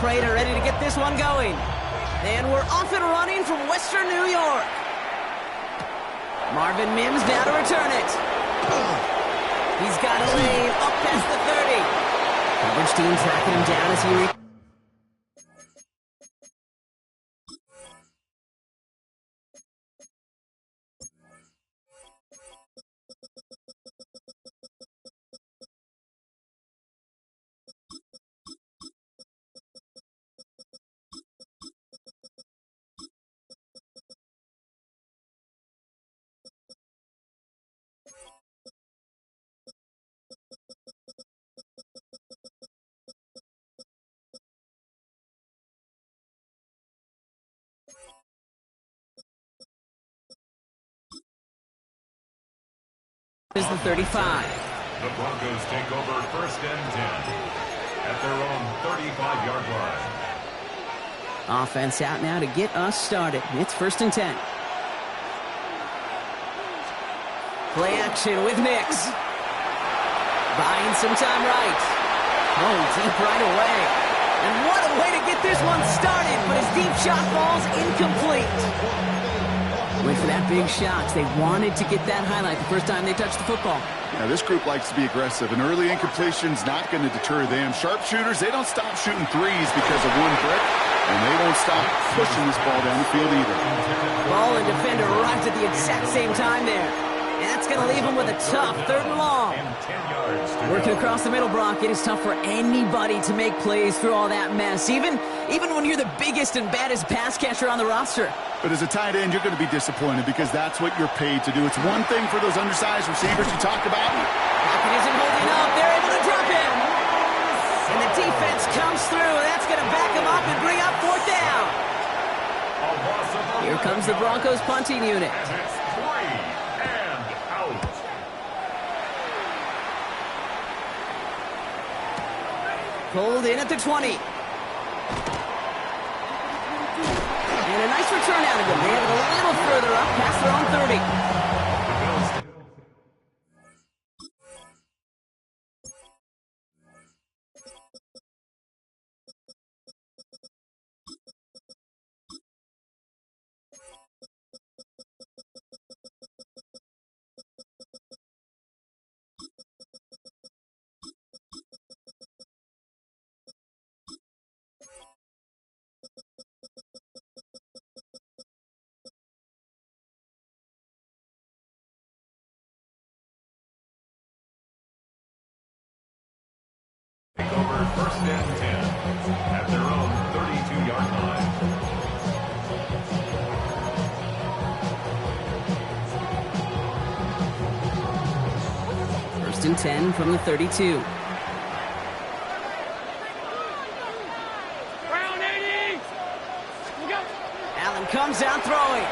Prater ready to get this one going. And we're off and running from Western New York. Marvin Mims now to return it. He's got a lane up past the 30. Coverage team tracking him down as he is the 35. The Broncos take over 1st and 10 at their own 35-yard line. Offense out now to get us started. It's 1st and 10. Play action with Nix. Buying some time right. Oh, deep right away. And what a way to get this one started, but his deep shot falls incomplete. Went for that big shot. They wanted to get that highlight the first time they touched the football. Yeah, this group likes to be aggressive, and early incompletion's not going to deter them. Sharpshooters, they don't stop shooting threes because of one brick, and they won't stop pushing this ball down the field either. Ball and defender arrived at the exact same time there. And that's going to leave him with a tough 3rd and long. Working across the middle, Brock, it is tough for anybody to make plays through all that mess, even when you're the biggest and baddest pass catcher on the roster. But as a tight end, you're going to be disappointed because that's what you're paid to do. It's one thing for those undersized receivers you talk about. Pocket isn't holding up. They're able to drop him. And the defense comes through. That's going to back him up and bring up 4th down. Here comes the Broncos punting unit. Pulled in at the 20. And a nice return out of them. They have it a little further up past their own 30. Take over 1st and 10 at their own 32-yard line. 1st and 10 from the 32. Allen comes out throwing.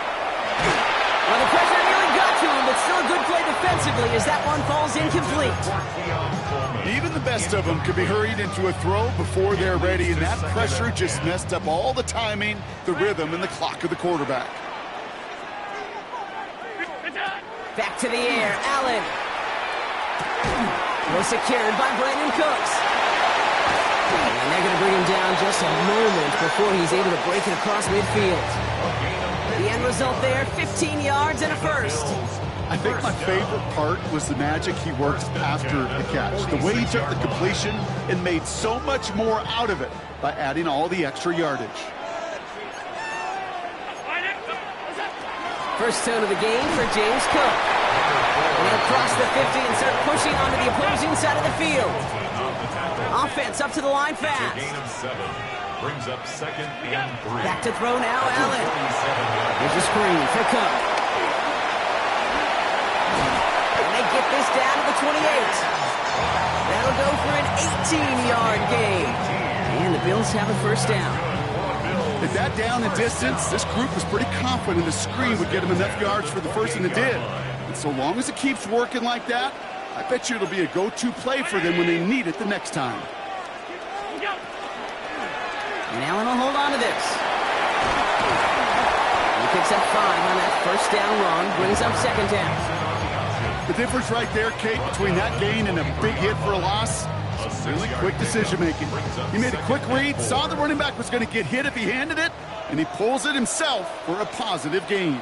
Well, the pressure nearly got to him, but still a good play defensively as that one falls incomplete. Even the best of them could be hurried into a throw before they're ready, and that pressure just messed up all the timing, the rhythm, and the clock of the quarterback. Back to the air, Allen. Was secured by Brandon Cooks. And they're going to bring him down just a moment before he's able to break it across midfield. The end result there, 15 yards and a first. I think my favorite part was the magic he worked after the catch. The way he took the completion and made so much more out of it by adding all the extra yardage. First tone of the game for James Cook. And he'll cross the 50 and start pushing onto the opposing side of the field. Offense up to the line fast. Gain of 7 brings up 2nd and 3. Back to throw now, Allen. There's a screen for Cook. And they get this down to the 28. That'll go for an 18-yard gain. And the Bills have a first down. At that down and distance, this group was pretty confident the screen would get them enough yards for the first, and it did. And so long as it keeps working like that, I bet you it'll be a go-to play for them when they need it the next time. And Allen will hold on to this. He picks up 5 on that first down run, brings up 2nd down. The difference right there, Kate, between that gain and a big hit for a loss, Really quick decision-making. He made a quick read, saw the running back was going to get hit if he handed it, and he pulls it himself for a positive gain.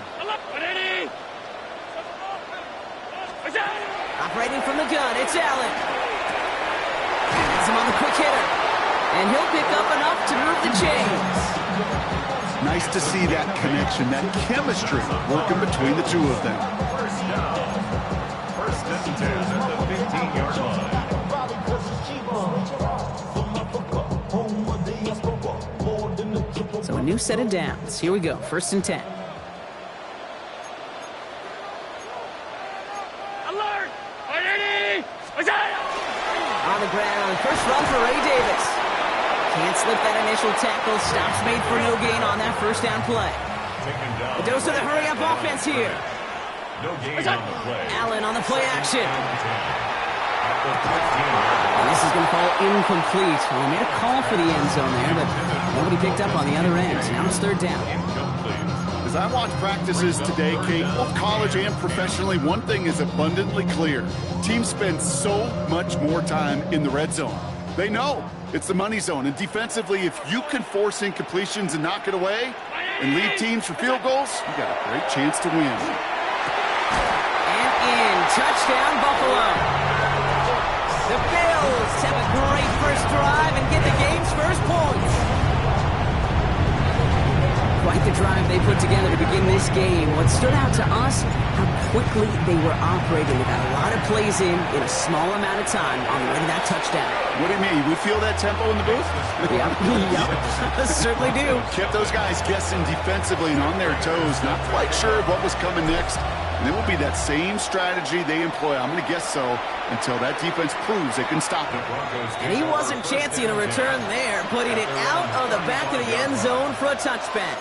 Operating from the gun, it's Allen. Has him on the quick hitter. And he'll pick up enough to move the chains. Nice to see that connection, that chemistry working between the two of them. First down. First and 10 at the 15-yard line. So a new set of downs. Here we go, first and 10. On the ground, first run for Ray Davis. Can't slip that initial tackle. Stops made for no gain on that first down play. A dose of the hurry-up offense here. No gain on the play. Allen on the play action. And this is going to fall incomplete. Well, he made a call for the end zone there, but nobody picked up on the other end. Now it's third down. As I watch practices today, Kate, both college and professionally, one thing is abundantly clear. Teams spend so much more time in the red zone. They know it's the money zone, and defensively, if you can force incompletions and knock it away and lead teams for field goals, you got a great chance to win. And in, touchdown Buffalo. The Bills have a great first drive and get the game's first points. Quite the drive they put together to begin this game. What stood out to us, how quickly they were operating. They got a lot of plays in a small amount of time on the way to that touchdown. What do you mean? We feel that tempo in the booth? Yep. Certainly do. Kept those guys guessing defensively and on their toes, not quite sure of what was coming next. And it will be that same strategy they employ, I'm going to guess so, until that defense proves they can stop it. And he wasn't chancing a return there, putting it out of the back of the end zone for a touchback.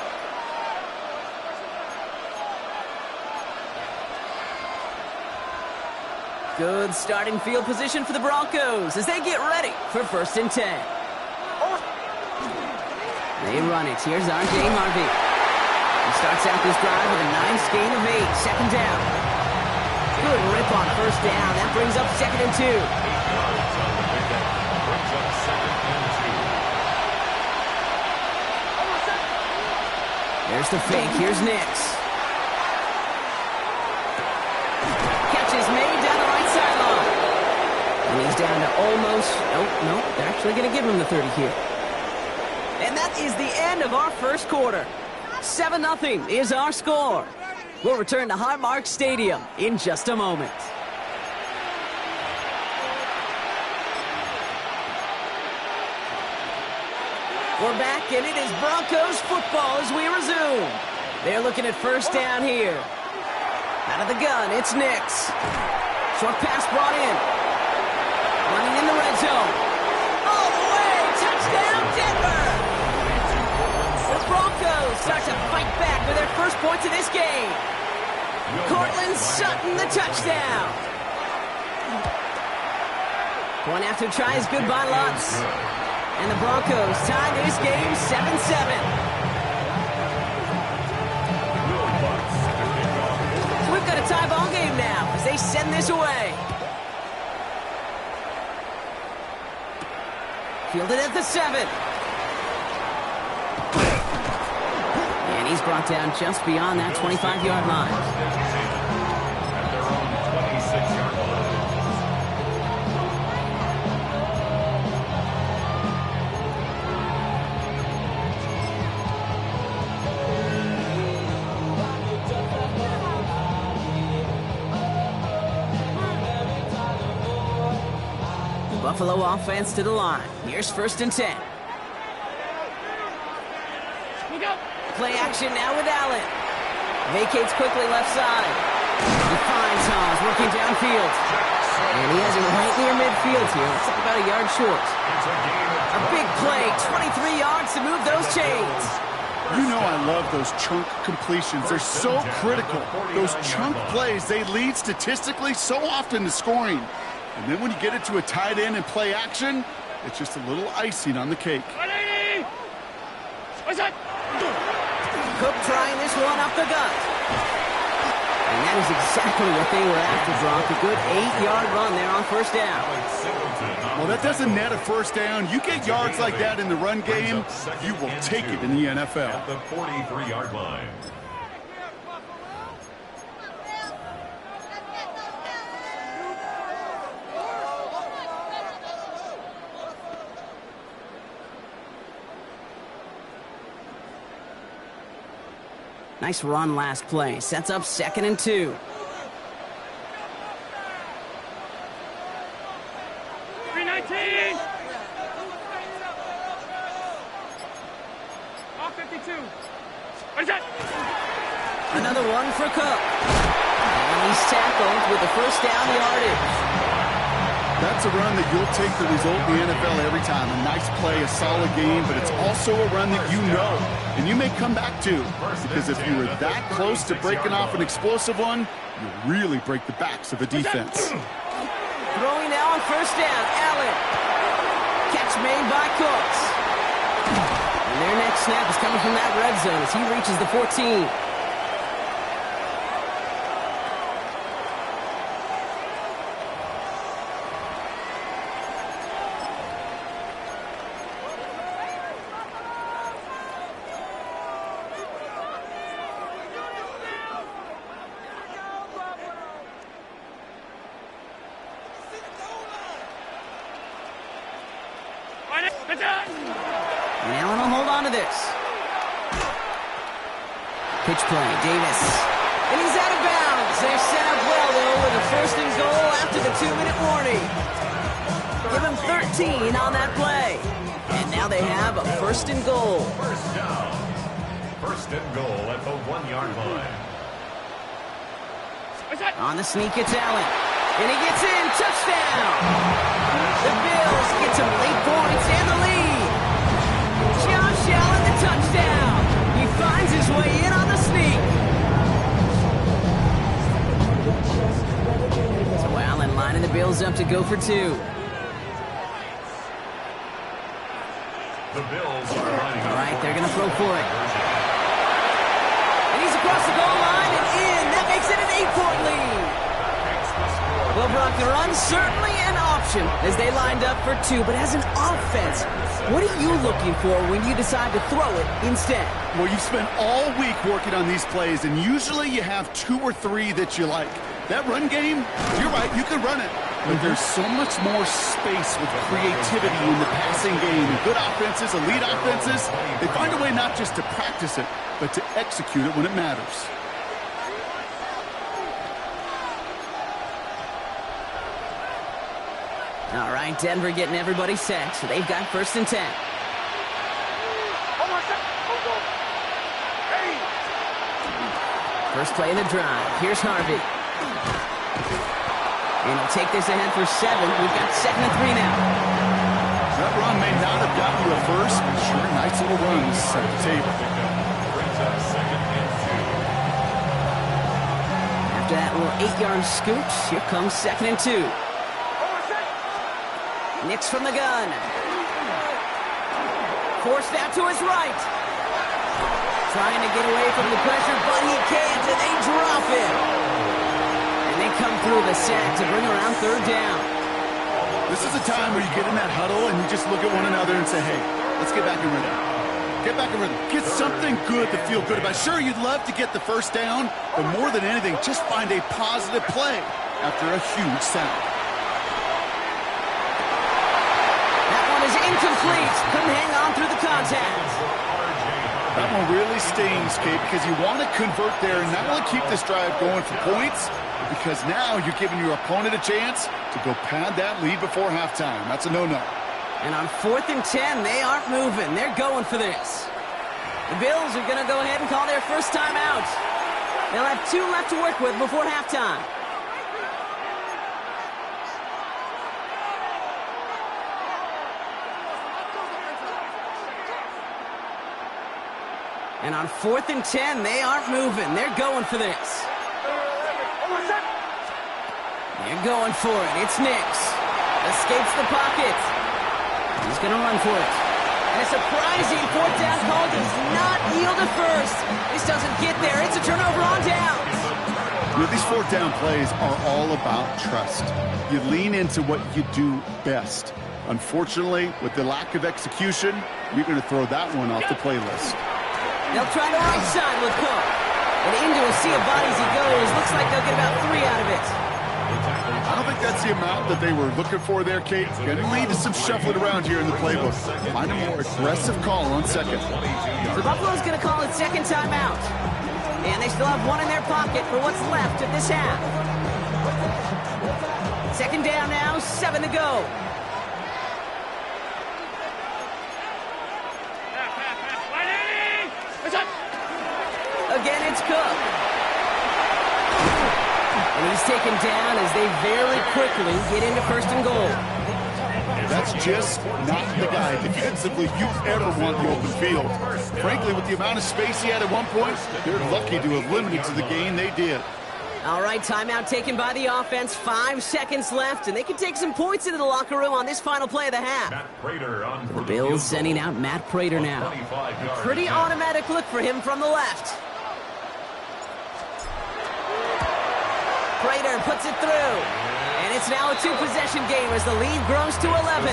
Good starting field position for the Broncos as they get ready for first and 10. They run it. Here's R.J. Harvey. He starts out this drive with a nice gain of 8. Second down. Good rip on first down. That brings up second and 2. There's the fake. Here's Nix. Catch is made down the right sideline. And he's down to almost... No, they're actually going to give him the 30 here. And that is the end of our first quarter. 7-0 is our score. We'll return to Highmark Stadium in just a moment. We're back, and it is Broncos football as we resume. They're looking at first down here. Out of the gun, it's Nix. Short pass brought in. Running in the red zone. All the way, touchdown Denver! The Broncos start to fight back with their first points of this game. Cortland Sutton, the touchdown. Point after try is good by Lutz. And the Broncos tie this game 7-7. So we've got a tie ball game now as they send this away. Fielded at the 7. And he's brought down just beyond that 25-yard line. At their own 26-yard line. Buffalo offense to the line. Here's first and 10. Play action now with Allen. Vacates quickly left side. He finds Hans working downfield. And he has it right near midfield here. Looks like about a yard short. A big play, 23 yards to move those chains. You know I love those chunk completions. They're so critical. Those chunk plays, they lead statistically so often to scoring. And then when you get it to a tight end and play action, it's just a little icing on the cake. Cook trying this one up the gut. And that is exactly what they were after, Brock. A good 8-yard run there on first down. Well, that doesn't net a first down. You get yards like that in the run game, you will take it in the NFL. At the 43-yard line. Nice run last play. Sets up 2nd and 2. Another one for Cook. And he's tackled with the first down yardage. That's a run that you'll take the result in the NFL every time. A nice play, a solid game, but it's also a run that you know, and you may come back to. Because if you were that close to breaking off an explosive one, you really break the backs of a defense. Throwing now on first down, Allen. Catch made by Cooks. And their next snap is coming from that red zone as he reaches the 14. And Allen will hold on to this. Pitch play, Davis. And he's out of bounds. They're set up well, though, with a 1st and goal after the 2-minute warning. Give him 13 on that play. And now they have a 1st and goal. First down. 1st and goal at the 1-yard line. On the sneak, it's Allen. And he gets in. Touchdown. The Bills get some late points and the lead. Josh Allen, the touchdown. He finds his way in on the sneak. So Allen lining the Bills up to go for 2. The Bills are lining All right, they're going to throw for it. And he's across the goal line and in. That makes it an 8-point lead. Well, Brock, the run's certainly an option as they lined up for 2, but as an offense, what are you looking for when you decide to throw it instead? Well, you've spent all week working on these plays, and usually you have 2 or 3 that you like. That run game, you're right, you can run it. But there's so much more space with creativity in the passing game. Good offenses, elite offenses, they find a way not just to practice it, but to execute it when it matters. All right, Denver getting everybody set, so they've got 1st and 10. First play of the drive. Here's Harvey. And he'll take this ahead for 7. We've got 2nd and 3 now. That run may not have gotten to a first, but sure, nice little runs at the table. After that little 8-yard scoot, here comes 2nd and 2. Nix from the gun. Forced out to his right. Trying to get away from the pressure, but he can't, and they drop him. And they come through the sack to bring around 3rd down. This is a time where you get in that huddle and you just look at one another and say, hey, let's get back in rhythm. Get back in rhythm. Get something good to feel good about. Sure, you'd love to get the 1st down, but more than anything, just find a positive play after a huge sack. Incomplete. Couldn't hang on through the contact. That one really stings, Kate, because you want to convert there and not only keep this drive going for points, but because now you're giving your opponent a chance to go pad that lead before halftime. That's a no-no. And on 4th and 10, they aren't moving. They're going for this. The Bills are going to go ahead and call their first time out. They'll have 2 left to work with before halftime. And on 4th and 10, they aren't moving. They're going for this. They're going for it. It's Nix. Escapes the pocket. He's going to run for it. And a surprising 4th down call does not yield a first. This doesn't get there. It's a turnover on downs. You know, these fourth down plays are all about trust. You lean into what you do best. Unfortunately, with the lack of execution, you're going to throw that one off the playlist. They'll try the right side with Cook. And into a sea of bodies he goes. Looks like they'll get about 3 out of it. I don't think that's the amount that they were looking for there, Kate. Going to lead to some shuffling around here in the playbook. Find a more aggressive call on second. So Buffalo's going to call it second timeout. And they still have one in their pocket for what's left of this half. Second down now, 7 to go. Again, it's Cook. And he's taken down as they very quickly get into first and goal. That's just not the guy defensively you ever want in the open field. Frankly, with the amount of space he had at one point, they're lucky to have limited to the gain they did. All right, timeout taken by the offense. 5 seconds left, and they can take some points into the locker room on this final play of the half. The Bills sending out Matt Prater now. A pretty automatic look for him from the left. Prater puts it through. And it's now a 2-possession game as the lead grows to 11.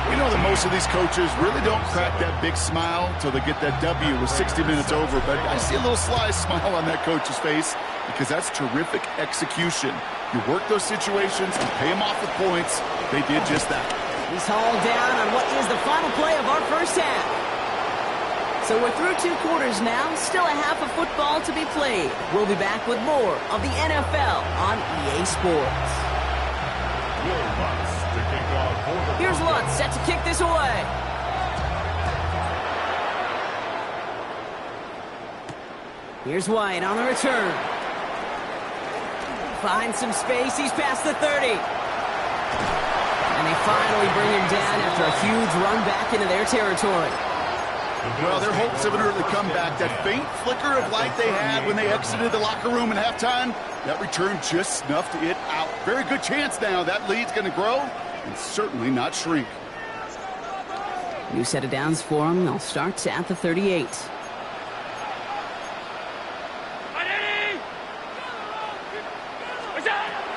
You know that most of these coaches really don't crack that big smile until they get that W with 60 minutes over, but I see a little sly smile on that coach's face because that's terrific execution. You work those situations and pay them off with points. They did just that. He's hauled down on what is the final play of our first half. So we're through 2 quarters now, still a half of football to be played. We'll be back with more of the NFL on EA Sports. Here's Lutz set to kick this away. Here's White on the return. Finds some space, he's past the 30. And they finally bring him down after a huge run back into their territory. Well, their hopes of an early comeback, that faint flicker of light they had when they exited the locker room at halftime, that return just snuffed it out. Very good chance now that lead's going to grow and certainly not shrink. New set of downs for them. They'll start at the 38.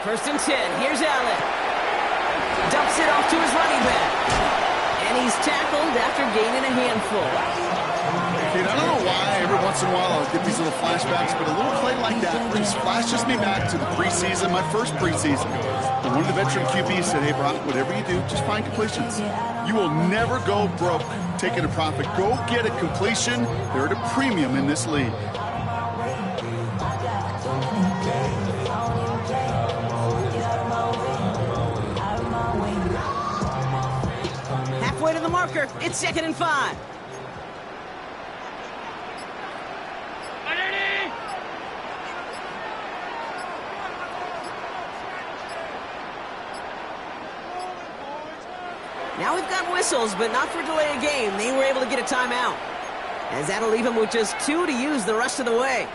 First and 10. Here's Allen. Dumps it off to his running back. And he's tackled after gaining a handful. I don't know why every once in a while I'll get these little flashbacks, but a little play like that just flashes me back to the preseason, my first preseason. And one of the veteran QBs said, hey, Brock, whatever you do, just find completions. You will never go broke taking a profit. Go get a completion. They're at a premium in this league. Halfway to the marker. It's 2nd and 5. Now we've got whistles, but not for delay of game. They were able to get a timeout, as that'll leave them with just 2 to use the rest of the way.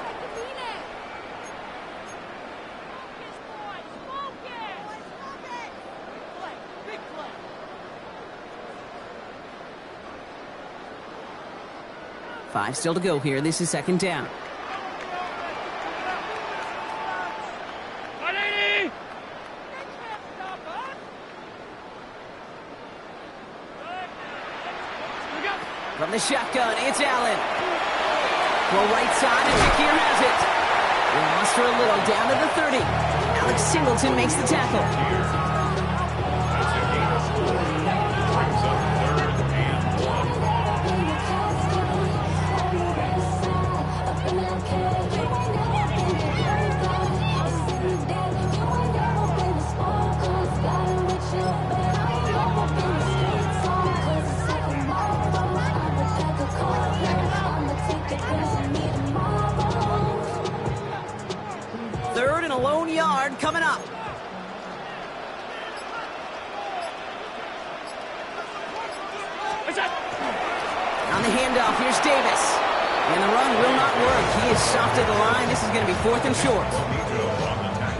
Five still to go here. This is 2nd down. From the shotgun, it's Allen. Well, right side, and Shakir has it. They lost her a little, down to the 30. Alex Singleton makes the tackle. Coming up. On the handoff, here's Davis. And the run will not work. He is stopped at the line. This is going to be 4th and short.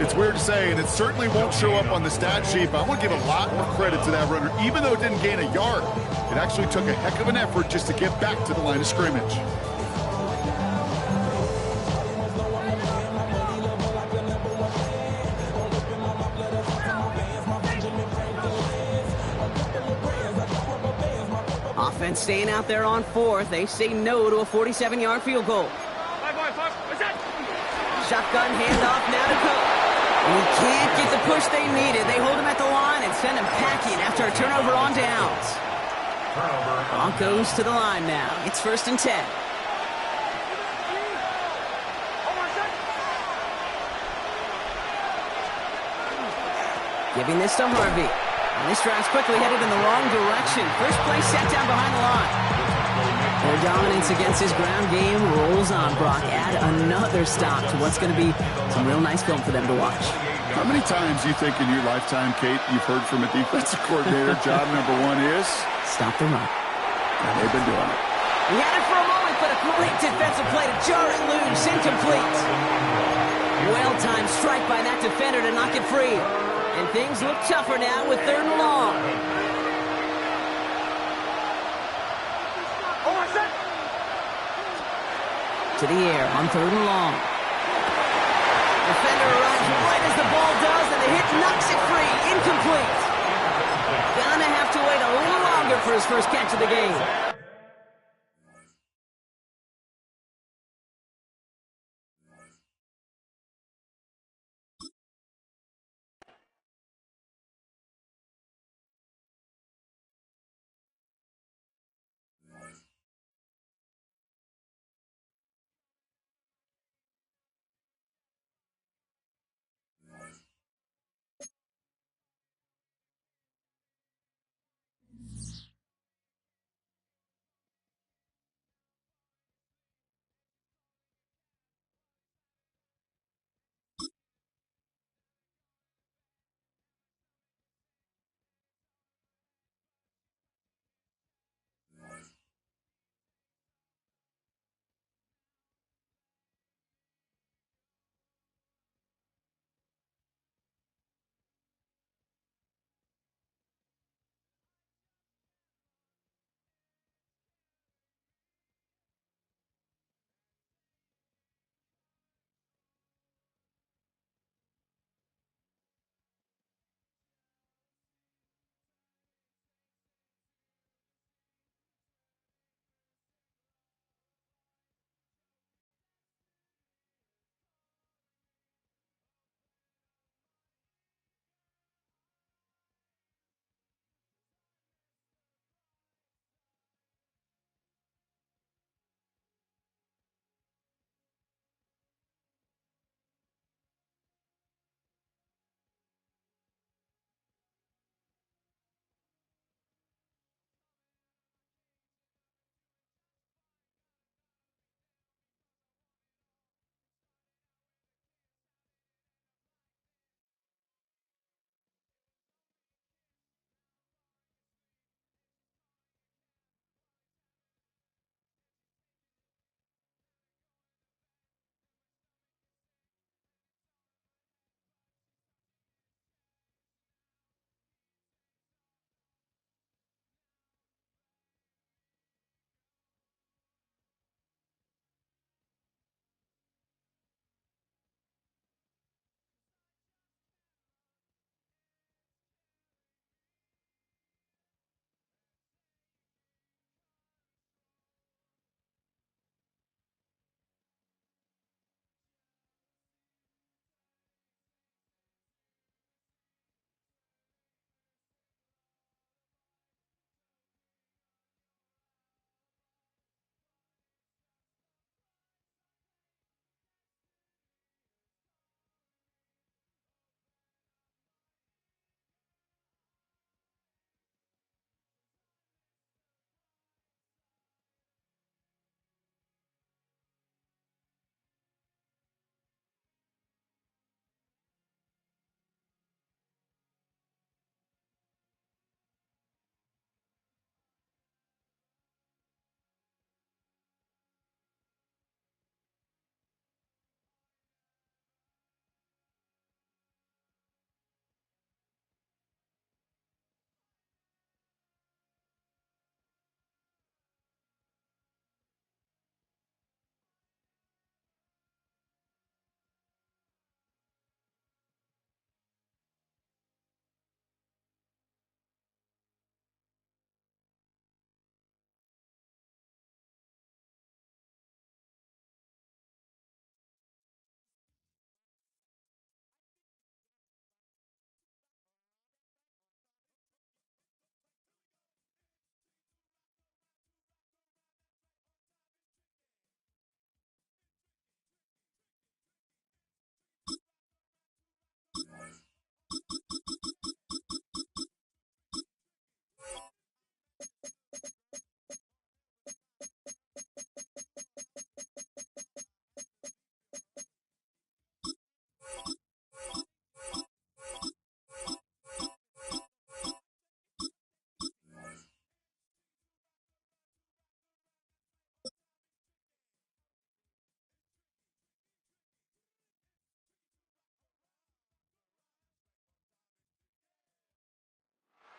It's weird to say, and it certainly won't show up on the stat sheet, but I want to give a lot of credit to that runner. Even though it didn't gain a yard, it actually took a heck of an effort just to get back to the line of scrimmage. Offense staying out there on fourth. They say no to a 47-yard field goal. Shotgun handoff now to Cook. And he can't get the push they needed. They hold him at the line and send him packing after a turnover on downs. Broncos to the line now. It's 1st and 10. Giving this to Harvey. And this drive's quickly headed in the wrong direction. First play set down behind the line. Their dominance against his ground game rolls on, Brock. Add another stop to what's going to be some real nice film for them to watch. How many times do you think in your lifetime, Kate, you've heard from a defensive coordinator, job number one is? Stop the run. And they've been doing it. He had it for a moment, but a great defensive play to jar it loose. Incomplete. Well-timed strike by that defender to knock it free. And things look tougher now with 3rd and long. To the air on 3rd and long. Defender arrives right as the ball does, and the hit knocks it free. Incomplete. Gonna have to wait a little longer for his first catch of the game.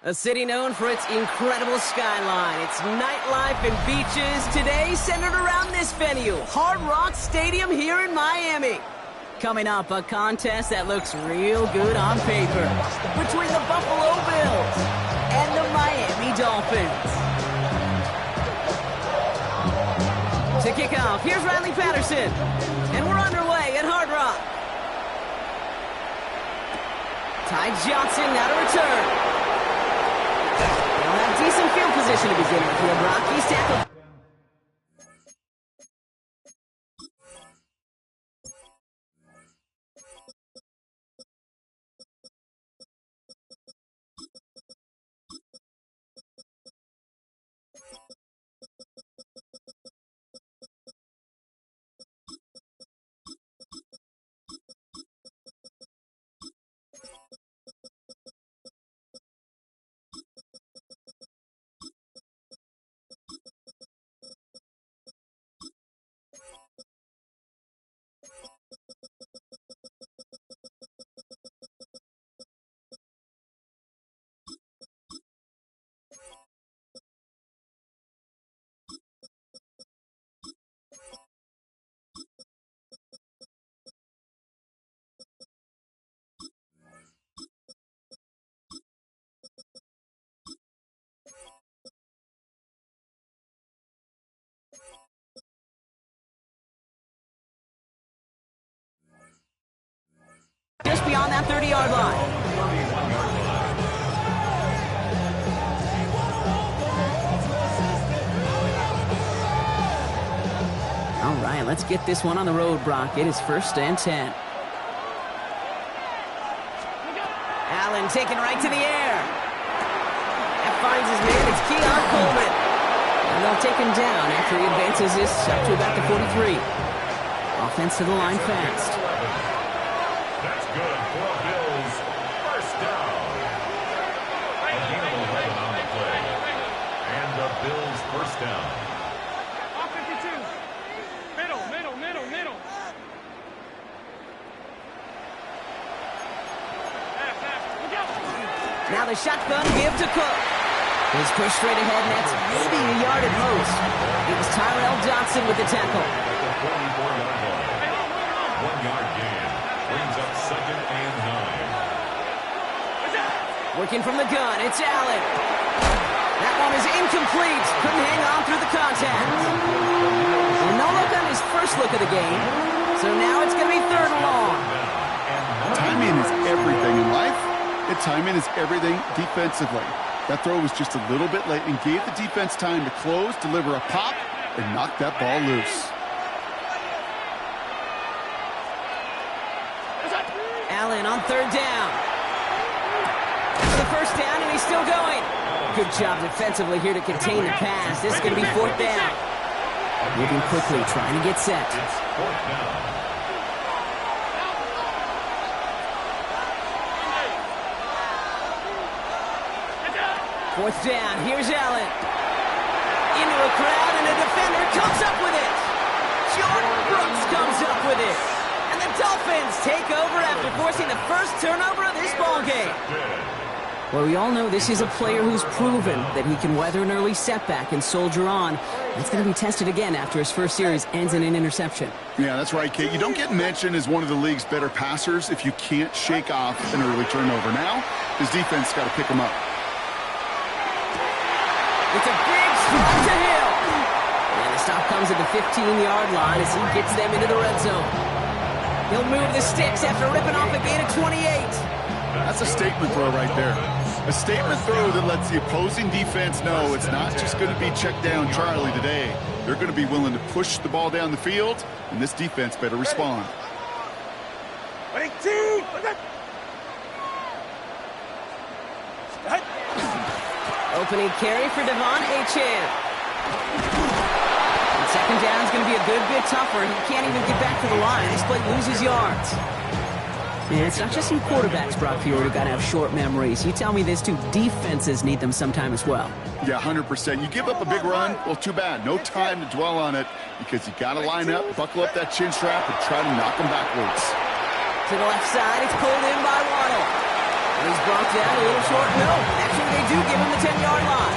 A city known for its incredible skyline, its nightlife and beaches, today centered around this venue, Hard Rock Stadium here in Miami. Coming up, a contest that looks real good on paper between the Buffalo Bills and the Miami Dolphins. To kick off, here's Riley Patterson, and we're underway at Hard Rock. Ty Johnson now to return. They'll have decent field position to begin with here. Rockies tackle. Just beyond that 30-yard line. All right, let's get this one on the road, Brock. It is 1st and 10. Allen taken right to the air. That finds his man. It's Keon Coleman. And they'll take him down after he advances this up to about the 43. Offense to the line fast. That's good for Bills. First down. A gain of 11 on the play. And the Bills first down. Off 52. Middle. Now the shotgun give to Cook. He's pushed straight ahead, and that's maybe a yard at most. It was Tyrell Johnson with the tackle. At the 44-yard line. 1-yard gain. Brings up 2nd and 9. Working from the gun, it's Allen. That one is incomplete. Couldn't hang on through the contact. And no look on his first look of the game. So now it's going to be 3rd and long. Timing is everything in life, and timing is everything defensively. That throw was just a little bit late and gave the defense time to close, deliver a pop, and knock that ball loose. Allen on 3rd down. For the first down, and he's still going. Good job defensively here to contain the pass. This is going to be 4th down. Moving quickly, trying to get set. It's 4th down. Fourth down, here's Allen. Into a crowd, and a defender comes up with it. Jordan Brooks comes up with it. And the Dolphins take over after forcing the first turnover of this ballgame. Well, we all know this is a player who's proven that he can weather an early setback and soldier on. That's going to be tested again after his first series ends in an interception. Yeah, that's right, Kate. You don't get mentioned as one of the league's better passers if you can't shake off an early turnover. Now, his defense got to pick him up. It's a big strike to Hill. And the stop comes at the 15-yard line as he gets them into the red zone. He'll move the sticks after ripping off a gain of 28. That's a statement throw right there. A statement throw that lets the opposing defense know it's not just going to be check down Charlie today. They're going to be willing to push the ball down the field, and this defense better respond. Opening carry for Devon Achane. And 2nd down is going to be a good bit tougher. He can't even get back to the line. This play loses yards. And it's not just some quarterbacks, Brock Fiore, who got to have short memories. You tell me this too, defenses need them sometime as well. Yeah, 100%. You give up a big run, well, too bad. No time to dwell on it because you got to line up, buckle up that chin strap, and try to knock them backwards. To the left side, it's pulled in by Waddle. And he's brought down a little short. No, actually they do give him the 10-yard line.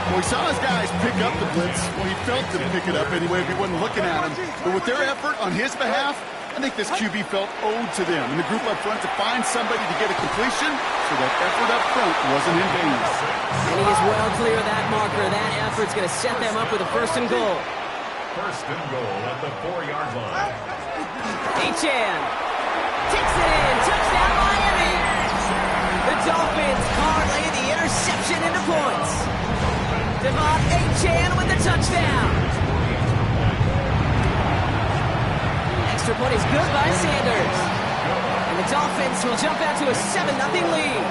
Well, he saw his guys pick up the blitz. Well, he felt them pick it up anyway if he wasn't looking at him. But with their effort on his behalf, I think this QB felt owed to them and the group up front to find somebody to get a completion, so that effort up front wasn't in vain. And he is well clear of that marker. That effort's going to set them up with a 1st and goal. 1st and goal at the 4-yard line. Achan takes it in. Touchdown, Miami. The Dolphins parlay the interception into points. Devon Achan with the touchdown. Extra point is good by Sanders. And the Dolphins will jump out to a 7-0 lead.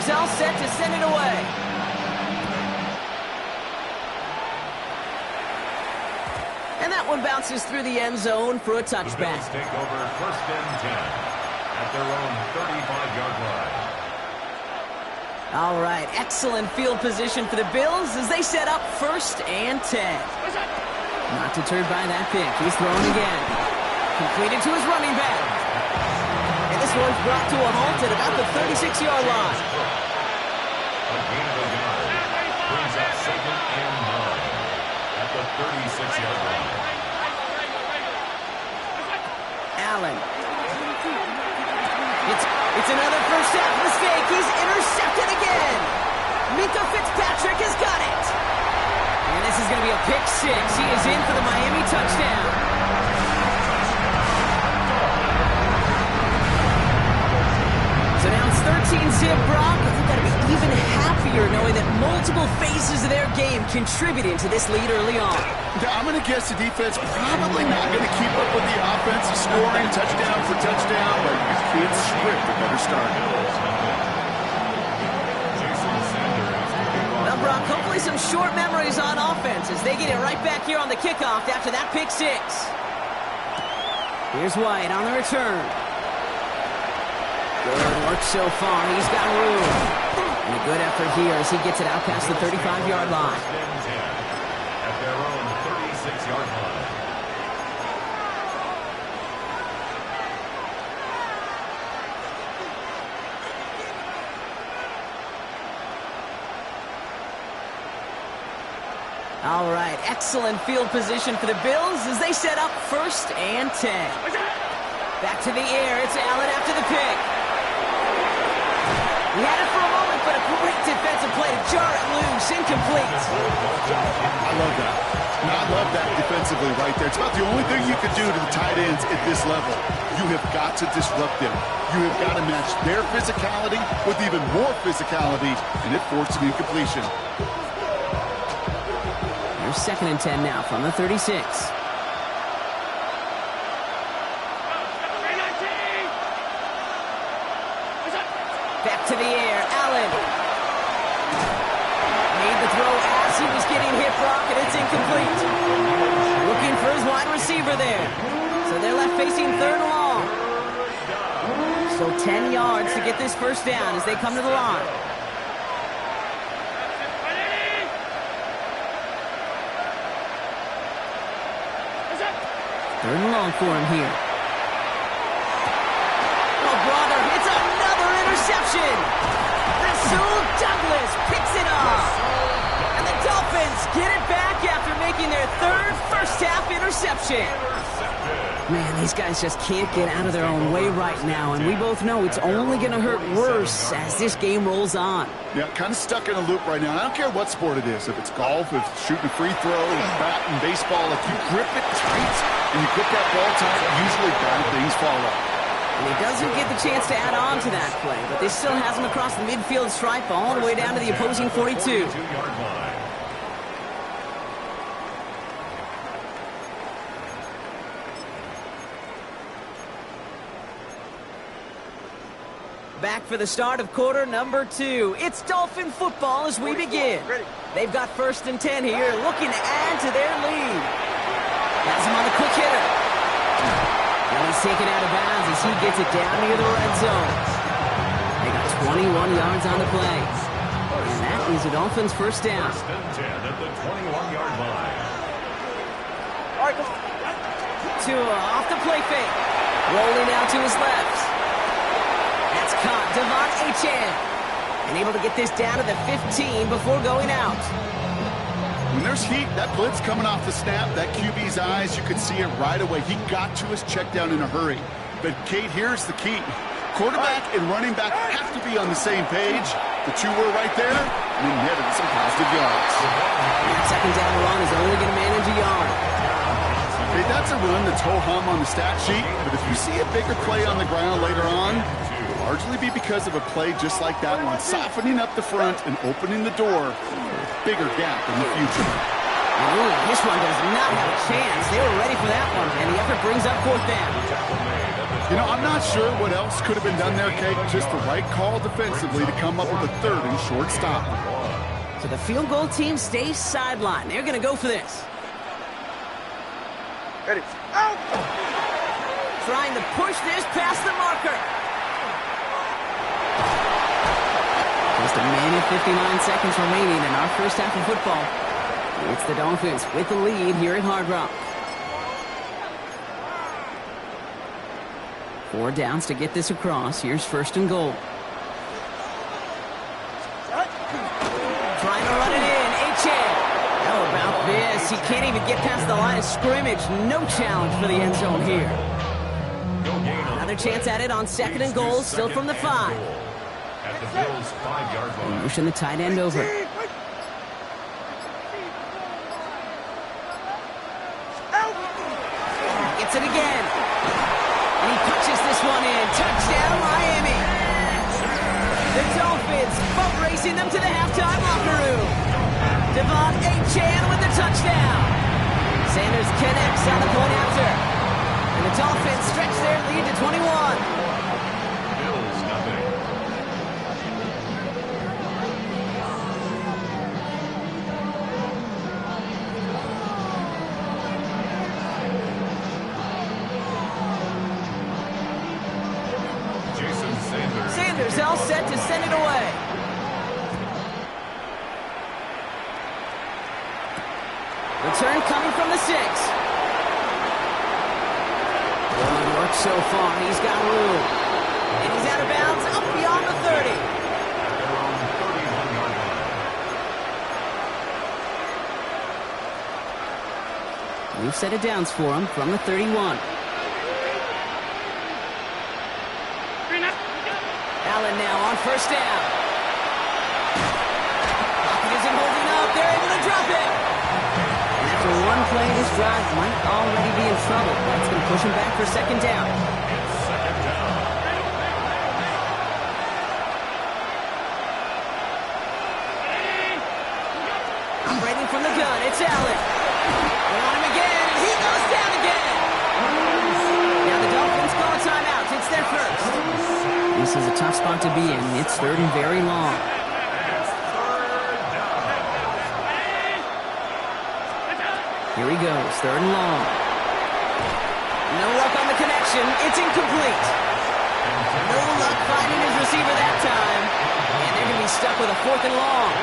All set to send it away. And that one bounces through the end zone for a touchback. The Bills take over 1st and 10 at their own 35-yard line. All right, excellent field position for the Bills as they set up 1st and 10. Not deterred by that pick. He's throwing again. Completed to his running back. And this one's brought to a halt at about the 36-yard line. A gain of a yard brings up 2nd and 9 at the 36-yard line. Allen. It's another first half mistake. He's intercepted again. Minka Fitzpatrick has got it. And this is going to be a pick 6. He is in for the Miami touchdown. So now it's 13-zip, Brock. They've got to be even happier knowing that multiple phases of their game contributed to this lead early on. I'm going to guess the defense probably not going to keep up with the offense, scoring touchdown for touchdown, but you can't script a better start. Well, Brock, hopefully some short memories on offense as they get it right back here on the kickoff after that pick 6. Here's White on the return. Good work so far. He's got room. And a good effort here as he gets it out past the 35-yard line. At their own 36-yard line. All right, excellent field position for the Bills as they set up 1st and 10. Back to the air. It's Allen after the pick. He had it for a moment, but a great defensive play to jar it loose. Incomplete. I love that. I love that defensively right there. It's about the only thing you could do to the tight ends at this level. You have got to disrupt them. You have got to match their physicality with even more physicality, and it forced an incompletion. Here's 2nd and 10 now from the 36. Back to the air, Allen. Made the throw as he was getting hit, Brock, and it's incomplete. Looking for his wide receiver there. So they're left facing 3rd and long. So 10 yards to get this first down as they come to the line. Third and long for him here. Oh, brother, it's another interception. Rasul Douglas picks it up. And the Dolphins get it back after making their 3rd first-half interception. Man, these guys just can't get out of their own way right now, and we both know it's only going to hurt worse as this game rolls on. Yeah, kind of stuck in a loop right now. I don't care what sport it is. If it's golf, if it's shooting a free throw, bat and baseball, if you grip it tight and you grip that ball tight, usually bad things follow. And he doesn't get the chance to add on to that play, but this still has him across the midfield stripe all the way down to the opposing 42. Back for the start of quarter number 2. It's Dolphin football as we begin. They've got 1st and 10 here, looking to add to their lead. Has him on the quick hitter. He's taken out of bounds as he gets it down near the red zone. They got 21 yards on the play. And that is the Dolphins' first down. First and 10 at the 21-yard line. Tua off the play fake. Rolling out to his left. That's caught. Devon Achane. And able to get this down to the 15 before going out. When there's heat, that blitz coming off the snap, that QB's eyes, you could see it right away. He got to his check down in a hurry. But, Kate, here's the key. Quarterback and running back have to be on the same page. The two were right there, and he netted some positive yards. That second down run is only going to manage a yard. Hey, that's a run that's ho-hum on the stat sheet, but if you see a bigger play on the ground later on, it'll largely be because of a play just like that one, softening up the front and opening the door for a bigger gap in the future. Ooh, this one does not have a chance. They were ready for that one, and the effort brings up fourth down. You know, I'm not sure what else could have been done there, Kate. Just the right call defensively to come up with a third and short stop. So the field goal team stays sidelined. They're going to go for this. Ready. Out! Trying to push this past the marker. Just a minute, 59 seconds remaining in our first half of football. It's the Dolphins with the lead here at Hard Rock. 4 downs to get this across. Here's first and goal. Trying to run it in. Achane. How about this? He can't even get past the line of scrimmage. No challenge for the end zone here. Another chance at it on second and goal, still from the 5. At the Bills' 5-yard line. Motion the tight end over. Gets it again. And he punches this one in. Touchdown, Miami. The Dolphins boat racing them to the halftime locker room. Devon Achane with the touchdown. Sanders connects on the point after. And the Dolphins stretch their lead to 21. Bills nothing. Sanders all set to send it away. Return coming from the 6. Good work so far. He's got room. And he's out of bounds up beyond the 30. New set of downs for him from the 31. Allen now on first down. Pocket isn't holding up. They're able to drop it. And after one play, this drive might already be in trouble. That's going to push him back for second down. Operating from the gun, it's Allen. They on him again, and he goes down again. Now the Dolphins call a timeout. It's their first. This is a tough spot to be in. It's third and very long. Here he goes, third and long. No luck on the connection. It's incomplete. No luck finding his receiver that time. And they're going to be stuck with a fourth and long.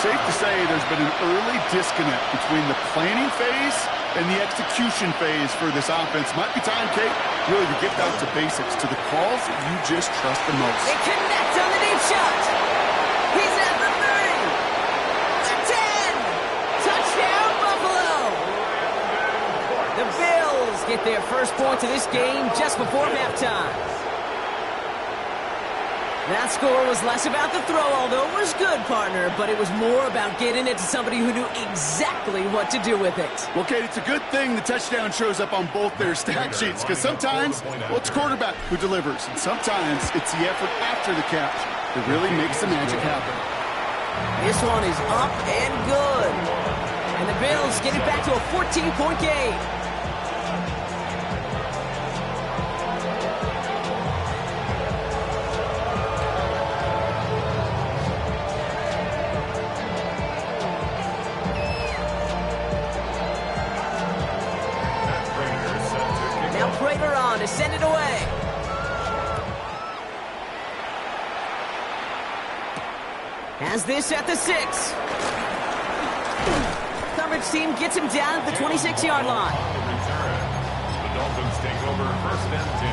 Safe to say there's been an early disconnect between the planning phase and the execution phase for this offense. Might be time, Kate, really to get back to basics, to the calls that you just trust the most. They connect on the deep shot. He's at the 30. The 10. Touchdown, Buffalo. The Bills get their first points of this game just before halftime. That score was less about the throw, although it was good, partner, but it was more about getting it to somebody who knew exactly what to do with it. Well, Kate, it's a good thing the touchdown shows up on both their stat sheets, because sometimes, well, it's quarterback who delivers, and sometimes it's the effort after the catch that really makes the magic happen. This one is up and good. And the Bills get it back to a 14-point game. Has this at the 6. Coverage team gets him down at the 26-yard line. The Dolphins take over 1st and 10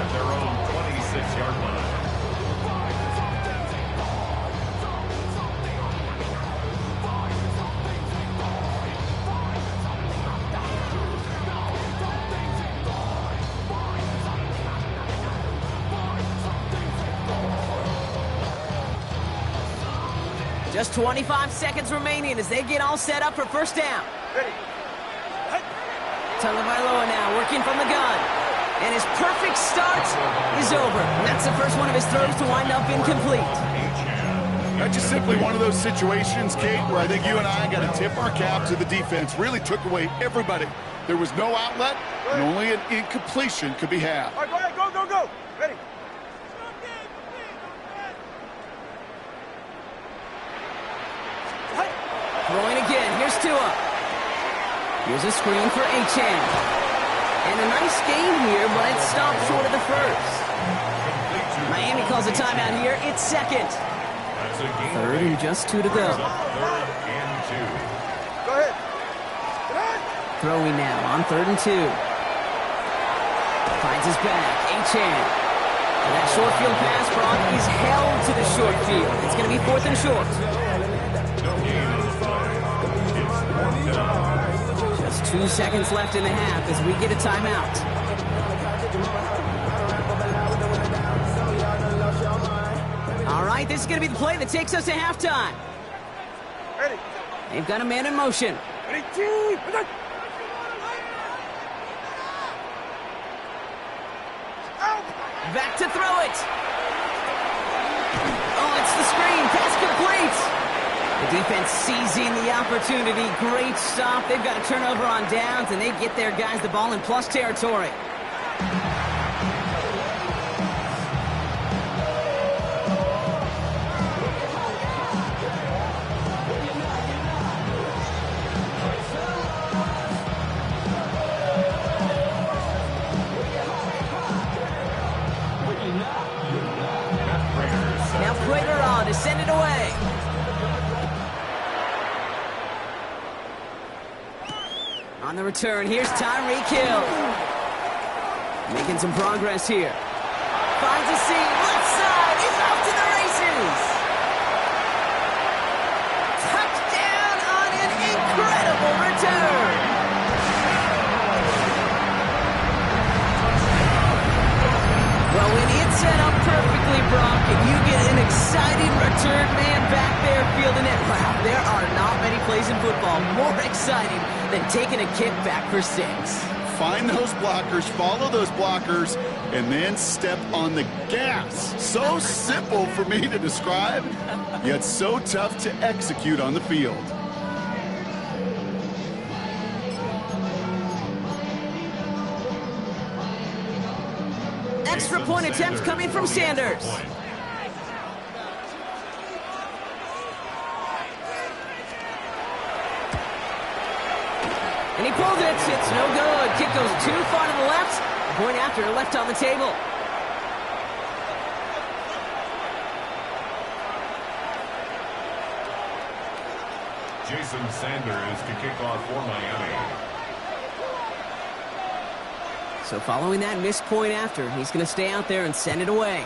at their own 26-yard line. Just 25 seconds remaining as they get all set up for 1st down. Tagovailoa now working from the gun. And his perfect start is over. And that's the first one of his throws to wind up incomplete. That's just simply one of those situations, Kate, where I think you and I got to tip our cap to the defense. Really took away everybody. There was no outlet, and only an incompletion could be had. All right, go ahead, go, go, go. Ready. Throwing again. Here's Tua. Here's a screen for Achane. And a nice game here, but it stopped short of the first. Miami calls a timeout here. It's 2nd. 3rd and just 2 to go. 3rd and 2. Go ahead. Throwing now on 3rd and 2. Finds his back. Achane. And that short field pass, Brock, is held to the short field. It's going to be 4th and short. Just 2 seconds left in the half as we get a timeout. All right, this is going to be the play that takes us to halftime. Ready. They've got a man in motion. Ready, two. Back to throw it. Oh, it's the screen. Pass complete. The defense seizing the opportunity. Great stop. They've got a turnover on downs, and they get their guys the ball in plus territory. Now Prater on to send it away. On the return, here's Tyreek Hill. Making some progress here. Finds a seam, left side, he's off to the races. Touchdown on an incredible return. Well, when it's set up perfectly, Brock, and you get an exciting return man back there fielding it, wow, there are not many plays in football more exciting than taking a kick back for 6. Find those blockers, follow those blockers, and then step on the gas. So simple for me to describe, yet so tough to execute on the field. Extra point attempts coming from Sanders. And he pulled it. It's no good. Kick goes too far to the left. Point after left on the table. Jason Sanders to kick off for Miami. So following that missed point after, he's going to stay out there and send it away.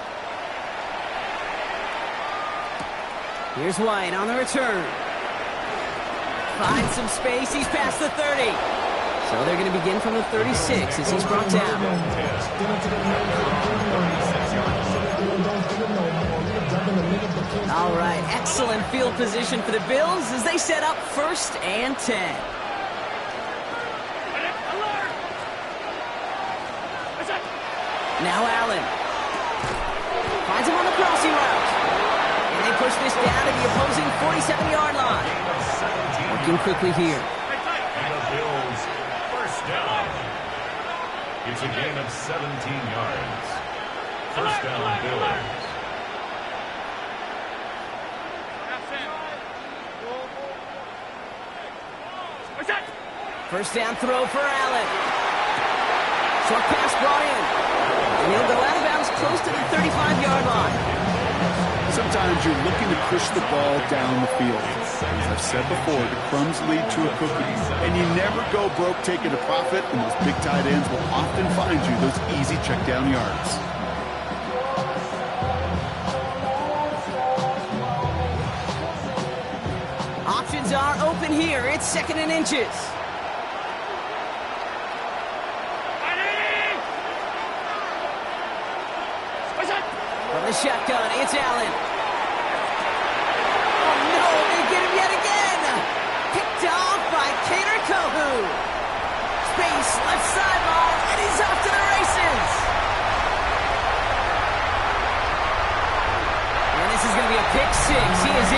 Here's White on the return. Finds some space. He's past the 30. So they're going to begin from the 36 as he's brought down. All right, excellent field position for the Bills as they set up 1st and 10. Now Allen. Finds him on the crossing route. And they push this down to the opposing 47-yard line. Working quickly here. And the Bills, 1st down. It's a gain of 17 yards. 1st down, Bills. First down throw for Allen. Short pass brought in. And he'll go out of bounds close to the 35-yard line. Some Sometimes you're looking to push the ball down the field. As I've said before, the crumbs lead to a cookie. And you never go broke taking a profit, and those big tight ends will often find you those easy check down yards. Options are open here. It's 2nd and inches. From the shotgun, it's Allen. Oh no, they get him yet again. Picked off by Kader Kohu. Space, left sideline, and he's off to the races. And this is going to be a pick 6. He is